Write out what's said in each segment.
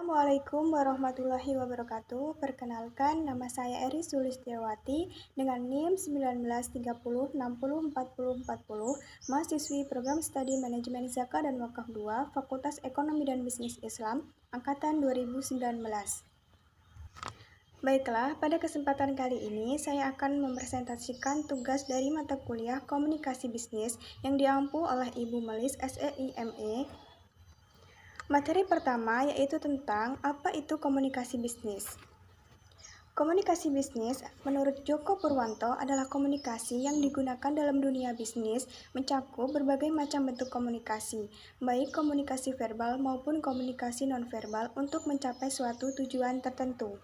Assalamualaikum warahmatullahi wabarakatuh. Perkenalkan, nama saya Eri Sulistiawati dengan NIM 1930604040, mahasiswi Program Studi Manajemen Zakat dan Wakaf 2, Fakultas Ekonomi dan Bisnis Islam, Angkatan 2019. Baiklah, pada kesempatan kali ini saya akan mempresentasikan tugas dari mata kuliah Komunikasi Bisnis yang diampu oleh Ibu Melis SEIME. Materi pertama yaitu tentang apa itu komunikasi bisnis. Komunikasi bisnis menurut Joko Purwanto adalah komunikasi yang digunakan dalam dunia bisnis mencakup berbagai macam bentuk komunikasi, baik komunikasi verbal maupun komunikasi nonverbal untuk mencapai suatu tujuan tertentu.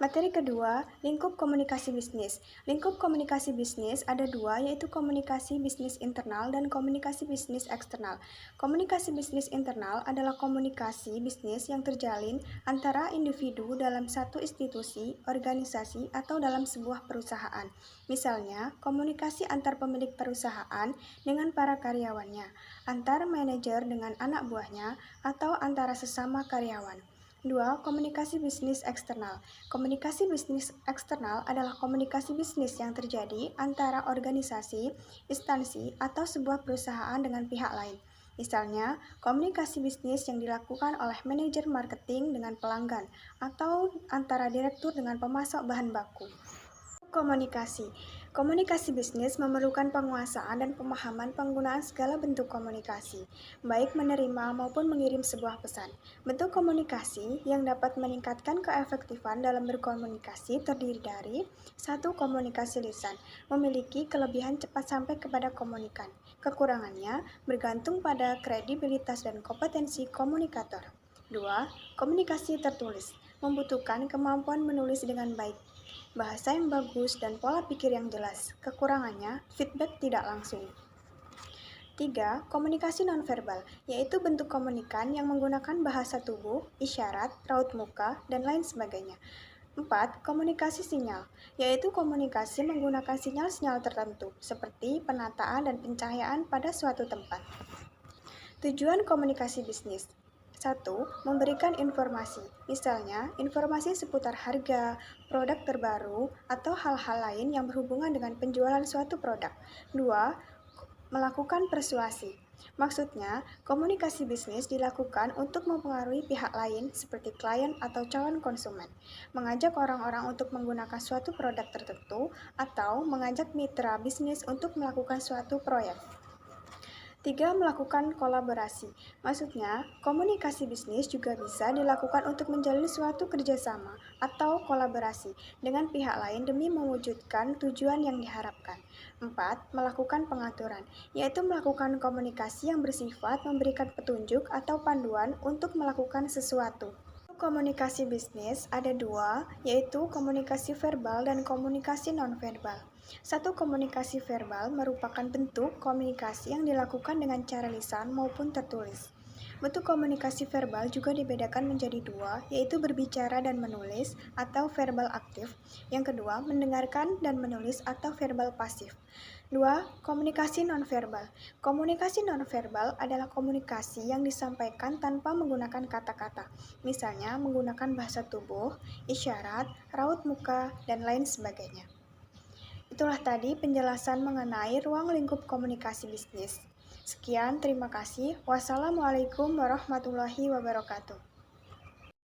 Materi kedua, lingkup komunikasi bisnis. Lingkup komunikasi bisnis ada dua, yaitu komunikasi bisnis internal dan komunikasi bisnis eksternal. Komunikasi bisnis internal adalah komunikasi bisnis yang terjalin antara individu dalam satu institusi, organisasi, atau dalam sebuah perusahaan. Misalnya, komunikasi antar pemilik perusahaan dengan para karyawannya, antar manajer dengan anak buahnya, atau antara sesama karyawan. 2. Komunikasi bisnis eksternal. Komunikasi bisnis eksternal adalah komunikasi bisnis yang terjadi antara organisasi, instansi, atau sebuah perusahaan dengan pihak lain. Misalnya, komunikasi bisnis yang dilakukan oleh manajer marketing dengan pelanggan, atau antara direktur dengan pemasok bahan baku. Komunikasi. Komunikasi bisnis memerlukan penguasaan dan pemahaman penggunaan segala bentuk komunikasi, baik menerima maupun mengirim sebuah pesan. Bentuk komunikasi yang dapat meningkatkan keefektifan dalam berkomunikasi terdiri dari 1. Komunikasi lisan, memiliki kelebihan cepat sampai kepada komunikan. Kekurangannya bergantung pada kredibilitas dan kompetensi komunikator. 2. Komunikasi tertulis, membutuhkan kemampuan menulis dengan baik, bahasa yang bagus, dan pola pikir yang jelas. Kekurangannya, feedback tidak langsung. 3. Komunikasi nonverbal, yaitu bentuk komunikan yang menggunakan bahasa tubuh, isyarat, raut muka, dan lain sebagainya. 4. Komunikasi sinyal, yaitu komunikasi menggunakan sinyal-sinyal tertentu, seperti penataan dan pencahayaan pada suatu tempat. Tujuan komunikasi bisnis. 1. Memberikan informasi, misalnya informasi seputar harga, produk terbaru, atau hal-hal lain yang berhubungan dengan penjualan suatu produk. 2. Melakukan persuasi. Maksudnya, komunikasi bisnis dilakukan untuk mempengaruhi pihak lain seperti klien atau calon konsumen, mengajak orang-orang untuk menggunakan suatu produk tertentu, atau mengajak mitra bisnis untuk melakukan suatu proyek. 3. Melakukan kolaborasi. Maksudnya, komunikasi bisnis juga bisa dilakukan untuk menjalin suatu kerjasama atau kolaborasi dengan pihak lain demi mewujudkan tujuan yang diharapkan. 4. Melakukan pengaturan, yaitu melakukan komunikasi yang bersifat memberikan petunjuk atau panduan untuk melakukan sesuatu. Komunikasi bisnis ada dua, yaitu komunikasi verbal dan komunikasi nonverbal. 1. Komunikasi verbal merupakan bentuk komunikasi yang dilakukan dengan cara lisan maupun tertulis. Bentuk komunikasi verbal juga dibedakan menjadi dua, yaitu berbicara dan menulis atau verbal aktif. Yang kedua, mendengarkan dan menulis atau verbal pasif. 2. Komunikasi nonverbal. Komunikasi nonverbal adalah komunikasi yang disampaikan tanpa menggunakan kata-kata, misalnya menggunakan bahasa tubuh, isyarat, raut muka, dan lain sebagainya. Itulah tadi penjelasan mengenai ruang lingkup komunikasi bisnis. Sekian, terima kasih. Wassalamualaikum warahmatullahi wabarakatuh.